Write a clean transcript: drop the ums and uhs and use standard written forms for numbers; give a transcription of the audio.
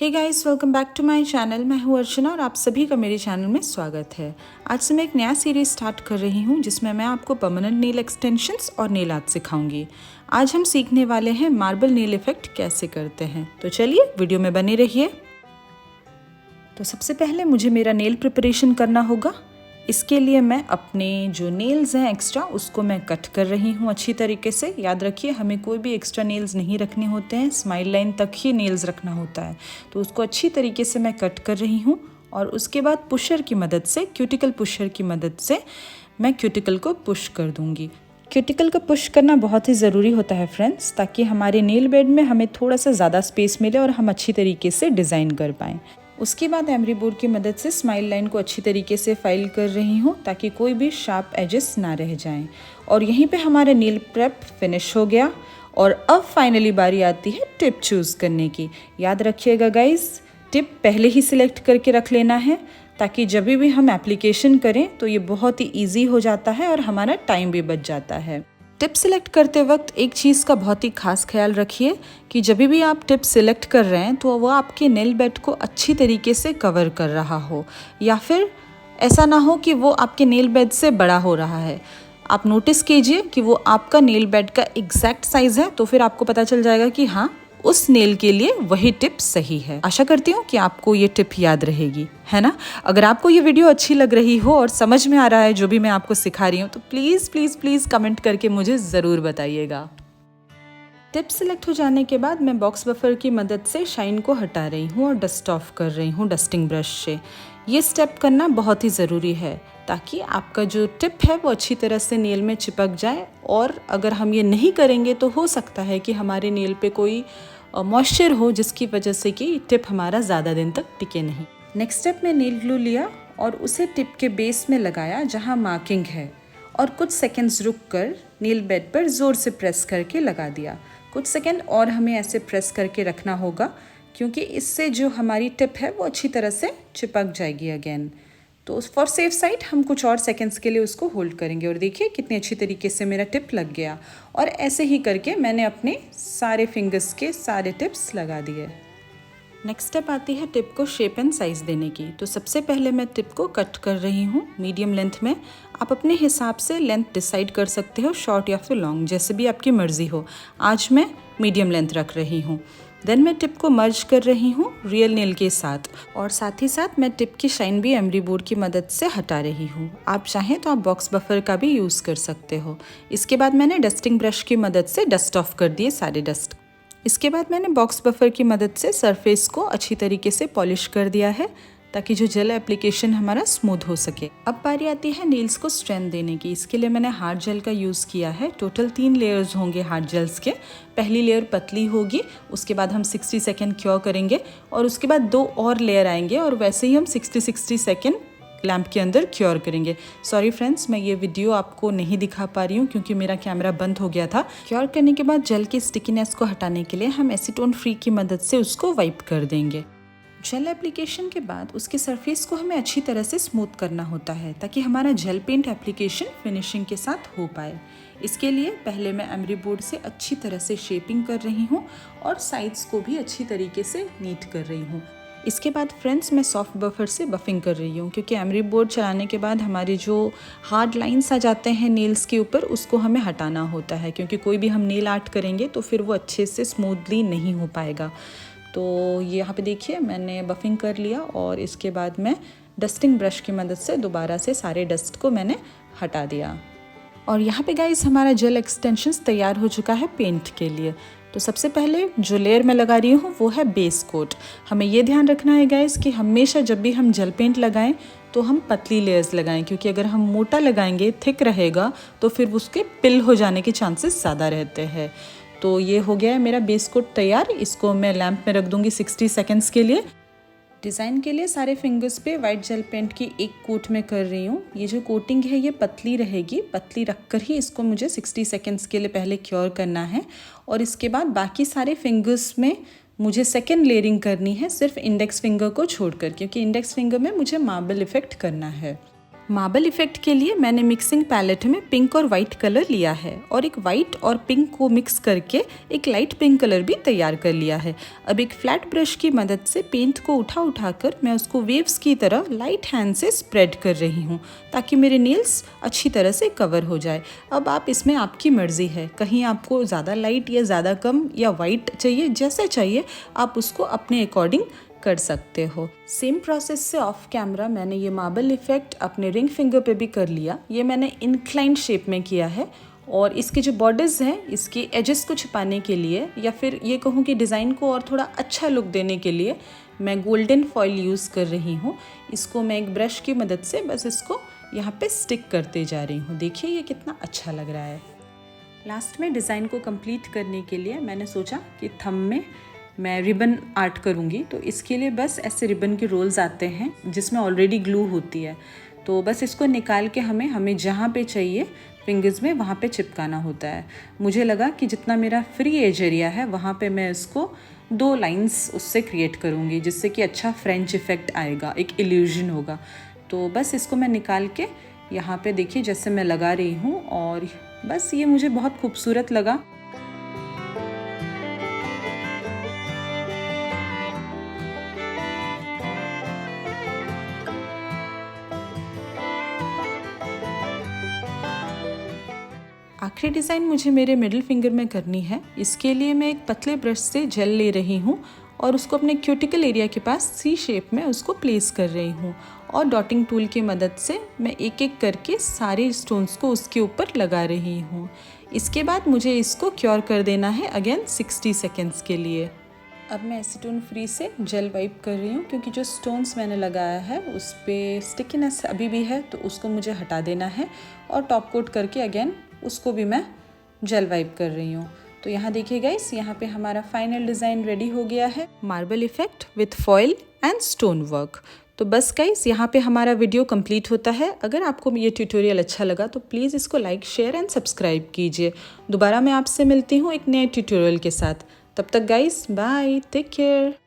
Hey guys, welcome back to my channel. मैं हूँ अर्चना और आप सभी का मेरे चैनल में स्वागत है। आज से मैं एक नया सीरीज स्टार्ट कर रही हूँ जिसमें मैं आपको परमानेंट नेल एक्सटेंशंस और नेल आर्ट सिखाऊंगी। आज हम सीखने वाले हैं मार्बल नेल इफेक्ट कैसे करते हैं। तो चलिए वीडियो में बने रहिए। तो सबसे पहले मुझे मेरा नेल प्रिपरेशन करना होगा। इसके लिए मैं अपने जो नेल्स हैं एक्स्ट्रा उसको मैं कट कर रही हूँ अच्छी तरीके से। याद रखिए, हमें कोई भी एक्स्ट्रा नेल्स नहीं रखने होते हैं, स्माइल लाइन तक ही नेल्स रखना होता है। तो उसको अच्छी तरीके से मैं कट कर रही हूँ और उसके बाद पुशर की मदद से, क्यूटिकल पुशर की मदद से मैं क्यूटिकल को पुश कर दूँगी। क्यूटिकल को पुश करना बहुत ही ज़रूरी होता है फ्रेंड्स, ताकि हमारे नेल बेड में हमें थोड़ा सा ज़्यादा स्पेस मिले और हम अच्छी तरीके से डिज़ाइन कर पाएँ। उसके बाद एमरी बोर्ड की मदद से स्माइल लाइन को अच्छी तरीके से फाइल कर रही हूँ ताकि कोई भी शार्प एजेस ना रह जाएं। और यहीं पे हमारा नेल प्रेप फिनिश हो गया और अब फाइनली बारी आती है टिप चूज़ करने की। याद रखिएगा गाइस, टिप पहले ही सिलेक्ट करके रख लेना है ताकि जब भी हम एप्लीकेशन करें तो ये बहुत ही ईजी हो जाता है और हमारा टाइम भी बच जाता है। टिप सिलेक्ट करते वक्त एक चीज़ का बहुत ही खास ख्याल रखिए कि जब भी आप टिप सिलेक्ट कर रहे हैं तो वो आपके नेल बेड को अच्छी तरीके से कवर कर रहा हो, या फिर ऐसा ना हो कि वो आपके नेल बेड से बड़ा हो रहा है। आप नोटिस कीजिए कि वो आपका नेल बेड का एग्जैक्ट साइज़ है, तो फिर आपको पता चल जाएगा कि हाँ, उस नेल के लिए वही टिप सही है। आशा करती हूँ कि आपको ये टिप याद रहेगी, है ना। अगर आपको ये वीडियो अच्छी लग रही हो और समझ में आ रहा है जो भी मैं आपको सिखा रही हूँ तो प्लीज़ प्लीज़ प्लीज़ कमेंट करके मुझे ज़रूर बताइएगा। टिप सिलेक्ट हो जाने के बाद मैं बॉक्स बफर की मदद से शाइन को हटा रही हूँ और डस्ट ऑफ कर रही हूँ डस्टिंग ब्रश से। ये स्टेप करना बहुत ही ज़रूरी है ताकि आपका जो टिप है वो अच्छी तरह से नेल में चिपक जाए। और अगर हम ये नहीं करेंगे तो हो सकता है कि हमारे नेल पे कोई मॉइस्चर हो जिसकी वजह से कि टिप हमारा ज़्यादा दिन तक टिके नहीं। नेक्स्ट स्टेप में नेल ग्लू लिया और उसे टिप के बेस में लगाया जहाँ मार्किंग है, और कुछ सेकंड्स रुक कर नेल बेड पर ज़ोर से प्रेस करके लगा दिया। कुछ सेकंड और हमें ऐसे प्रेस करके रखना होगा क्योंकि इससे जो हमारी टिप है वो अच्छी तरह से चिपक जाएगी अगेन। तो फॉर सेफ साइड हम कुछ और सेकंड्स के लिए उसको होल्ड करेंगे। और देखिए कितनी अच्छी तरीके से मेरा टिप लग गया। और ऐसे ही करके मैंने अपने सारे फिंगर्स के सारे टिप्स लगा दिए। नेक्स्ट स्टेप आती है टिप को शेप एंड साइज़ देने की। तो सबसे पहले मैं टिप को कट कर रही हूँ मीडियम लेंथ में। आप अपने हिसाब से लेंथ डिसाइड कर सकते हो, शॉर्ट या फिर लॉन्ग, जैसे भी आपकी मर्ज़ी हो। आज मैं मीडियम लेंथ रख रही हूँ। देन मैं टिप को मर्ज कर रही हूँ रियल नेल के साथ, और साथ ही साथ मैं टिप की शाइन भी एमरी बोर्ड की मदद से हटा रही हूँ। आप चाहें तो आप बॉक्स बफर का भी यूज़ कर सकते हो। इसके बाद मैंने डस्टिंग ब्रश की मदद से डस्ट ऑफ कर दिए सारे डस्ट। इसके बाद मैंने बॉक्स बफर की मदद से सरफेस को अच्छी तरीके से पॉलिश कर दिया है ताकि जो जेल एप्लीकेशन हमारा स्मूथ हो सके। अब बारी आती है नेल्स को स्ट्रेंथ देने की। इसके लिए मैंने हार्ड जेल का यूज़ किया है। टोटल 3 लेयर्स होंगे हार्ड जेल्स के। पहली लेयर पतली होगी, उसके बाद हम 60 सेकेंड क्योर करेंगे और उसके बाद 2 और लेयर आएंगे और वैसे ही हम 60 सेकेंड लैम्प के अंदर क्योर करेंगे। सॉरी फ्रेंड्स, मैं ये वीडियो आपको नहीं दिखा पा रही हूँ क्योंकि मेरा कैमरा बंद हो गया था। क्योर करने के बाद जेल की स्टिकीनेस को हटाने के लिए हम एसीटोन फ्री की मदद से उसको वाइप कर देंगे। जेल एप्लीकेशन के बाद उसके सरफेस को हमें अच्छी तरह से स्मूथ करना होता है ताकि हमारा जेल पेंट एप्लीकेशन फिनिशिंग के साथ हो पाए। इसके लिए पहले मैं एमरी बोर्ड से अच्छी तरह से शेपिंग कर रही हूँ और साइड्स को भी अच्छी तरीके से नीट कर रही हूँ। इसके बाद फ्रेंड्स मैं सॉफ्ट बफर से बफिंग कर रही हूँ क्योंकि एमरी बोर्ड चलाने के बाद हमारे जो हार्ड लाइंस आ जाते हैं नेल्स के ऊपर उसको हमें हटाना होता है, क्योंकि कोई भी हम नेल आर्ट करेंगे तो फिर वो अच्छे से स्मूथली नहीं हो पाएगा। तो ये यहाँ पे देखिए मैंने बफिंग कर लिया और इसके बाद मैं डस्टिंग ब्रश की मदद से दोबारा से सारे डस्ट को मैंने हटा दिया। और यहाँ पे गाइस हमारा जेल एक्सटेंशंस तैयार हो चुका है पेंट के लिए। तो सबसे पहले जो लेयर मैं लगा रही हूँ वो है बेस कोट। हमें ये ध्यान रखना है गाइस कि हमेशा जब भी हम जेल पेंट लगाएं तो हम पतली लेयर्स लगाएं, क्योंकि अगर हम मोटा लगाएंगे, थिक रहेगा, तो फिर उसके पिल हो जाने के चांसेस ज़्यादा रहते हैं। तो ये हो गया है मेरा बेस कोट तैयार। इसको मैं लैम्प में रख दूँगी 60 सेकेंड्स के लिए। डिज़ाइन के लिए सारे फिंगर्स पे वाइट जेल पेंट की एक कोट में कर रही हूँ। ये जो कोटिंग है ये पतली रहेगी, पतली रखकर ही इसको मुझे 60 सेकेंड्स के लिए पहले क्योर करना है। और इसके बाद बाकी सारे फिंगर्स में मुझे सेकेंड लेयरिंग करनी है, सिर्फ इंडेक्स फिंगर को छोड़कर, क्योंकि इंडेक्स फिंगर में मुझे मार्बल इफेक्ट करना है। मार्बल इफ़ेक्ट के लिए मैंने मिक्सिंग पैलेट में पिंक और वाइट कलर लिया है और एक वाइट और पिंक को मिक्स करके एक लाइट पिंक कलर भी तैयार कर लिया है। अब एक फ्लैट ब्रश की मदद से पेंट को उठाकर मैं उसको वेव्स की तरह लाइट हैंड से स्प्रेड कर रही हूँ ताकि मेरे नेल्स अच्छी तरह से कवर हो जाए। अब आप इसमें आपकी मर्ज़ी है, कहीं आपको ज़्यादा लाइट या ज़्यादा कम या वाइट चाहिए, जैसे चाहिए आप उसको अपने अकॉर्डिंग कर सकते हो। सेम प्रोसेस से ऑफ कैमरा मैंने ये मार्बल इफ़ेक्ट अपने रिंग फिंगर पे भी कर लिया। ये मैंने इंक्लाइंड शेप में किया है और इसके जो बॉर्डर्स हैं इसके एजेस को छुपाने के लिए या फिर ये कहूँ कि डिज़ाइन को और थोड़ा अच्छा लुक देने के लिए मैं गोल्डन फॉइल यूज़ कर रही हूँ। इसको मैं एक ब्रश की मदद से बस इसको यहाँ पे स्टिक करते जा रही हूँ। देखिए ये कितना अच्छा लग रहा है। लास्ट में डिज़ाइन को कंप्लीट करने के लिए मैंने सोचा कि थंब में मैं रिबन आर्ट करूँगी, तो इसके लिए बस ऐसे रिबन के रोल्स आते हैं जिसमें ऑलरेडी ग्लू होती है। तो बस इसको निकाल के हमें जहाँ पे चाहिए फिंगर्स में वहाँ पे चिपकाना होता है। मुझे लगा कि जितना मेरा फ्री एज एरिया है वहाँ पे मैं इसको 2 लाइंस उससे क्रिएट करूँगी जिससे कि अच्छा फ्रेंच इफ़ेक्ट आएगा, एक इल्यूजन होगा। तो बस इसको मैं निकाल के यहाँ पे देखिए जैसे मैं लगा रही हूँ और बस ये मुझे बहुत खूबसूरत लगा। आखिरी डिज़ाइन मुझे मेरे मिडिल फिंगर में करनी है। इसके लिए मैं एक पतले ब्रश से जेल ले रही हूँ और उसको अपने क्यूटिकल एरिया के पास सी शेप में उसको प्लेस कर रही हूँ और डॉटिंग टूल की मदद से मैं एक एक करके सारे स्टोन्स को उसके ऊपर लगा रही हूँ। इसके बाद मुझे इसको क्योर कर देना है अगेन 60 सेकेंड्स के लिए। अब मैं एसीटोन फ्री से जेल वाइप कर रही हूँ क्योंकि जो स्टोन्स मैंने लगाया है उस पर स्टिकीनेस अभी भी है, तो उसको मुझे हटा देना है और टॉप कोट करके अगेन उसको भी मैं जेल वाइप कर रही हूँ। तो यहाँ देखिए गाइस, यहाँ पे हमारा फाइनल डिज़ाइन रेडी हो गया है, marble effect with foil and stone work. तो बस गाइस यहाँ पे हमारा वीडियो कंप्लीट होता है। अगर आपको ये ट्यूटोरियल अच्छा लगा तो प्लीज़ इसको लाइक, शेयर एंड सब्सक्राइब कीजिए। दोबारा मैं आपसे मिलती हूँ एक नए ट्यूटोरियल के साथ। तब तक गाइस बाय, टेक केयर।